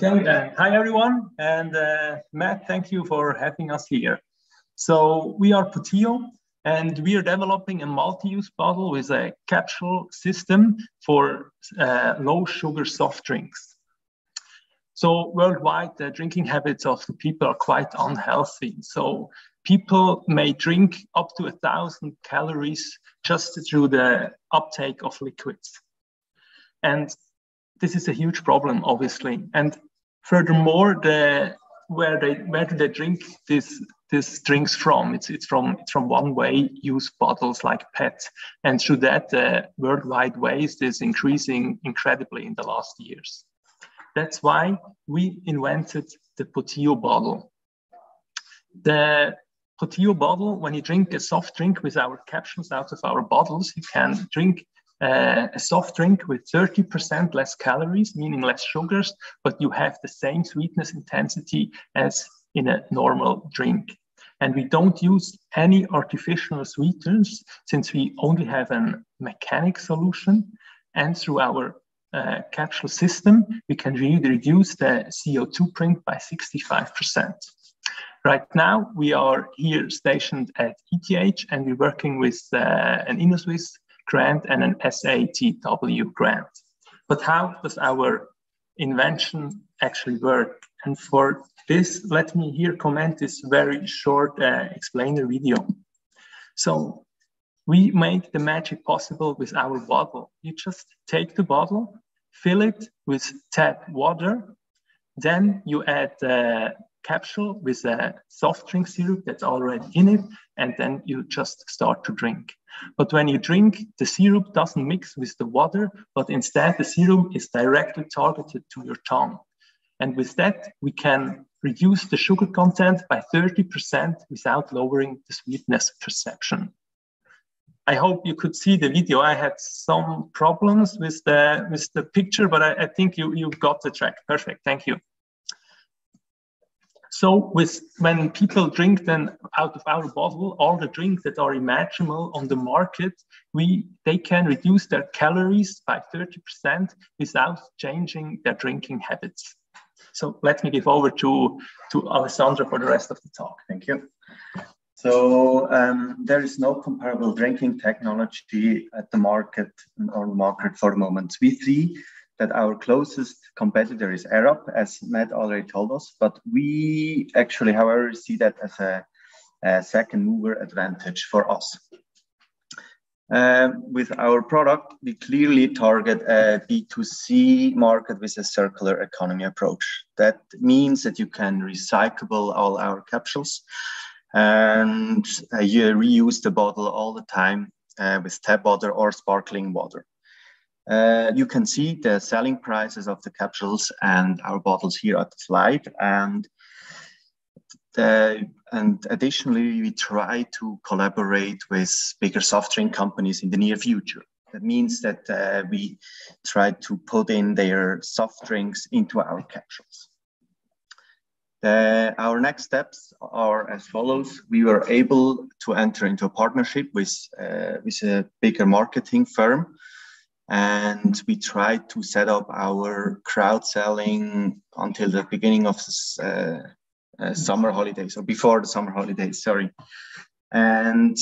Hi everyone, and Matt, thank you for having us here. So we are Potiio, and we are developing a multi-use bottle with a capsule system for low sugar soft drinks. So worldwide, the drinking habits of the people are quite unhealthy. So people may drink up to 1,000 calories just through the uptake of liquids. And this is a huge problem, obviously. And furthermore, where do they drink these drinks from? It's from one-way use bottles like PET, and through that, worldwide waste is increasing incredibly in the last years. That's why we invented the Potiio bottle. The Potiio bottle, when you drink a soft drink with our capsules out of our bottles, you can drink a soft drink with 30% less calories, meaning less sugars, but you have the same sweetness intensity as in a normal drink. And we don't use any artificial sweeteners since we only have a mechanic solution. And through our capsule system, we can really reduce the CO2 print by 65%. Right now, we are here stationed at ETH, and we're working with an InnoSwiss grant and an SATW grant. But how does our invention actually work? And for this, let me here comment this very short explainer video. So we make the magic possible with our bottle. You just take the bottle, fill it with tap water, then you add the capsule with a soft drink syrup that's already in it, and then you just start to drink. But when you drink, the syrup doesn't mix with the water, but instead the syrup is directly targeted to your tongue. And with that, we can reduce the sugar content by 30% without lowering the sweetness perception. I hope you could see the video. I had some problems with the picture, but I think you got the track. Perfect, thank you. So when people drink then out of our bottle, all the drinks that are imaginable on the market, they can reduce their calories by 30% without changing their drinking habits. So let me give over to Alessandro for the rest of the talk. Thank you. So there is no comparable drinking technology at the market for the moment. We see that our closest competitor is Arab, as Matt already told us, but we actually, however, see that as a second mover advantage for us. With our product, we clearly target a B2C market with a circular economy approach. That means that you can recycle all our capsules and you reuse the bottle all the time with tap water or sparkling water. You can see the selling prices of the capsules and our bottles here at the slide. And additionally, we try to collaborate with bigger soft drink companies in the near future. That means that we try to put in their soft drinks into our capsules. Our next steps are as follows. We were able to enter into a partnership with a bigger marketing firm. And we tried to set up our crowd selling until the beginning of the summer holidays, or before the summer holidays, sorry. And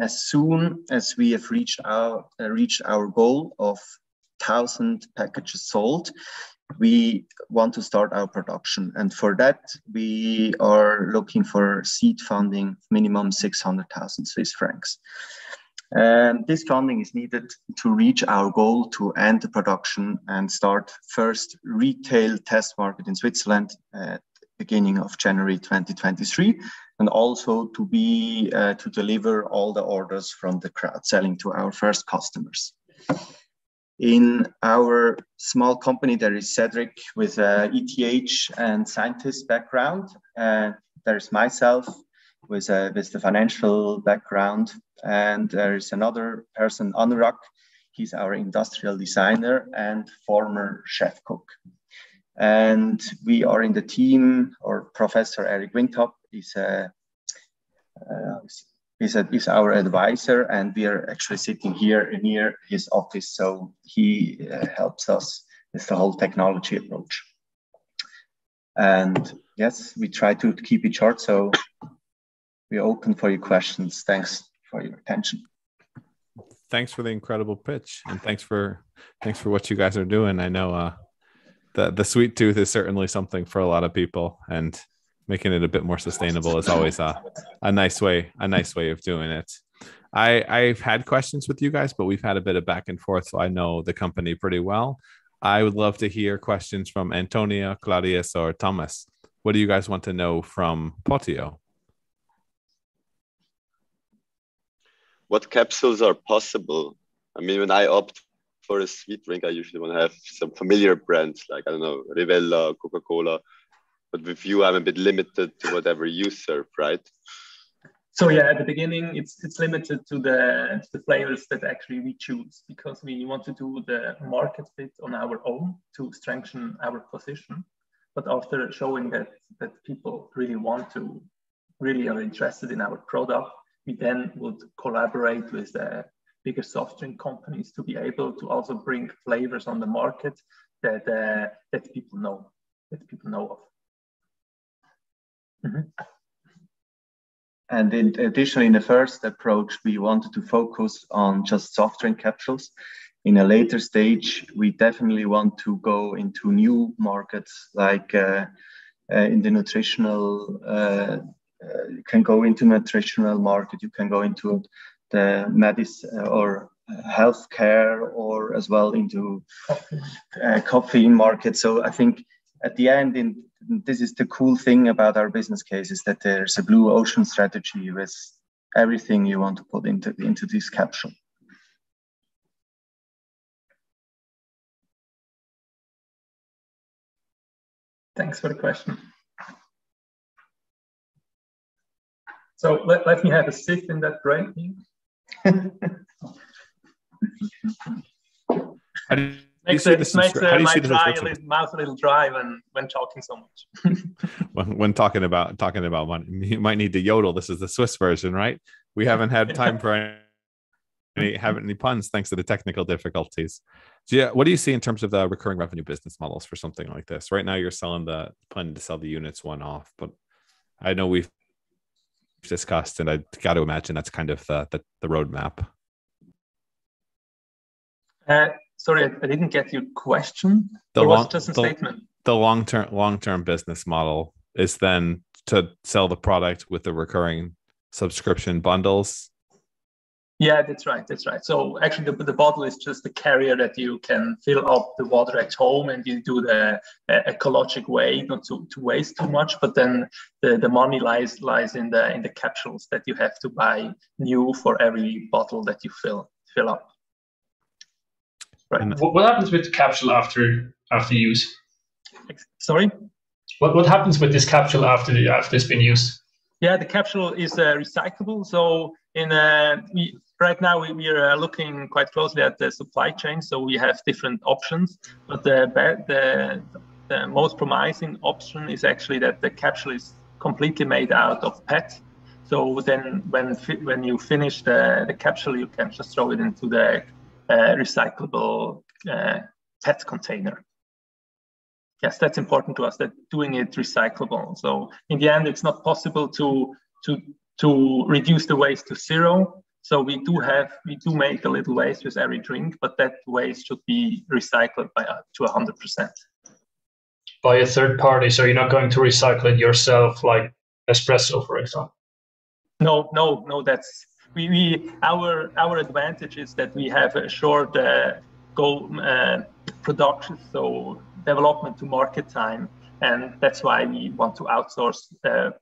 as soon as we have reached our goal of 1,000 packages sold, we want to start our production. And for that, we are looking for seed funding, minimum 600,000 Swiss francs. This funding is needed to reach our goal to end the production and start first retail test market in Switzerland at the beginning of January 2023, and also to deliver all the orders from the crowd selling to our first customers. In our small company, there is Cedric with ETH and scientist background. There is myself with the financial background. And there is another person, Anurag. He's our industrial designer and former chef cook. And we are in the team, or Professor Eric Wintop is our advisor, and we are actually sitting here near his office. So he helps us with the whole technology approach. And yes, we try to keep it short. So we're open for your questions. Thanks for your attention. Thanks for the incredible pitch, and thanks for what you guys are doing. I know the sweet tooth is certainly something for a lot of people, and making it a bit more sustainable is always a nice way of doing it. I've had questions with you guys, but we've had a bit of back and forth, so I know the company pretty well. I would love to hear questions from Antonia, Claudius, or Thomas. What do you guys want to know from Potiio? What capsules are possible? I mean, when I opt for a sweet drink, I usually want to have some familiar brands like, I don't know, Rivella, Coca-Cola. But with you, I'm a bit limited to whatever you serve, right? So yeah, at the beginning, it's limited to the flavors that actually we choose, because we want to do the market fit on our own to strengthen our position. But after showing that people really are interested in our product, we then would collaborate with the bigger soft drink companies to be able to also bring flavors on the market that people know of. Mm-hmm. And additionally, in the first approach, we wanted to focus on just soft drink capsules. In a later stage, we definitely want to go into new markets, like in the nutritional. You can go into nutritional market. You can go into the medicine or healthcare, or as well into coffee market. So I think at the end, this is the cool thing about our business case, is that there's a blue ocean strategy with everything you want to put into this capsule. Thanks for the question. So let me have a sip in that brain. Makes my mouth a little dry when talking so much. when talking about money, you might need to yodel. This is the Swiss version, right? We haven't had time for any puns thanks to the technical difficulties. So yeah, what do you see in terms of the recurring revenue business models for something like this? Right now, you're planning to sell the units one off, but I know we've discussed, and I got to imagine that's kind of the roadmap. Sorry, I didn't get your question. It was just a statement. The long-term business model is then to sell the product with the recurring subscription bundles. Yeah, that's right. So actually, the bottle is just a carrier that you can fill up the water at home, and you do the ecologic way, not to waste too much. But then the money lies in the capsules that you have to buy new for every bottle that you fill up. Right. What happens with the capsule after use? Sorry? What happens with this capsule after it's been used? Yeah, the capsule is recyclable. So right now we are looking quite closely at the supply chain. So we have different options, but the most promising option is actually that the capsule is completely made out of PET. So then when you finish the capsule, you can just throw it into the recyclable PET container. Yes, that's important to us, that doing it recyclable. So in the end, it's not possible to reduce the waste to zero. So we do make a little waste with every drink, but that waste should be recycled to 100%. By a third party, so you're not going to recycle it yourself, like espresso, for example? No. That's our advantage is that we have a short production, so development to market time, and that's why we want to outsource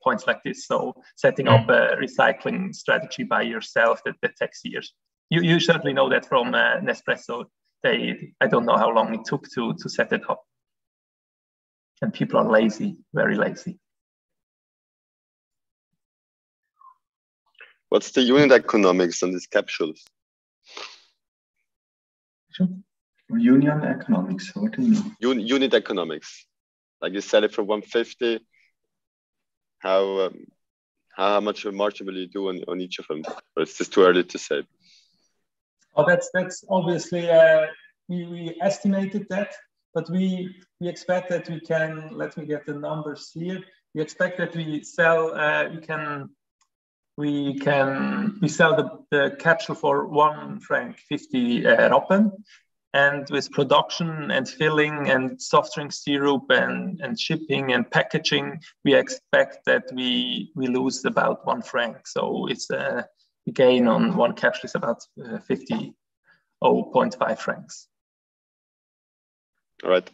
points like this. So setting up a recycling strategy by yourself that takes years. You certainly know that from Nespresso. I don't know how long it took to set it up, and people are lazy, very lazy. What's the unit economics on these capsules? Sure. Union economics. What do you mean? Unit economics. Like you sell it for 150. How much of a margin will you do on each of them? Or it's just too early to say? Oh, that's obviously we estimated that, but we expect that we can, let me get the numbers here. We expect that we sell, we sell the capsule for 1 franc 50 Rappen. And with production and filling and soft drink syrup and shipping and packaging, we expect that we lose about 1 franc. So it's a gain on 1 capsule is about 0.5 francs. All right.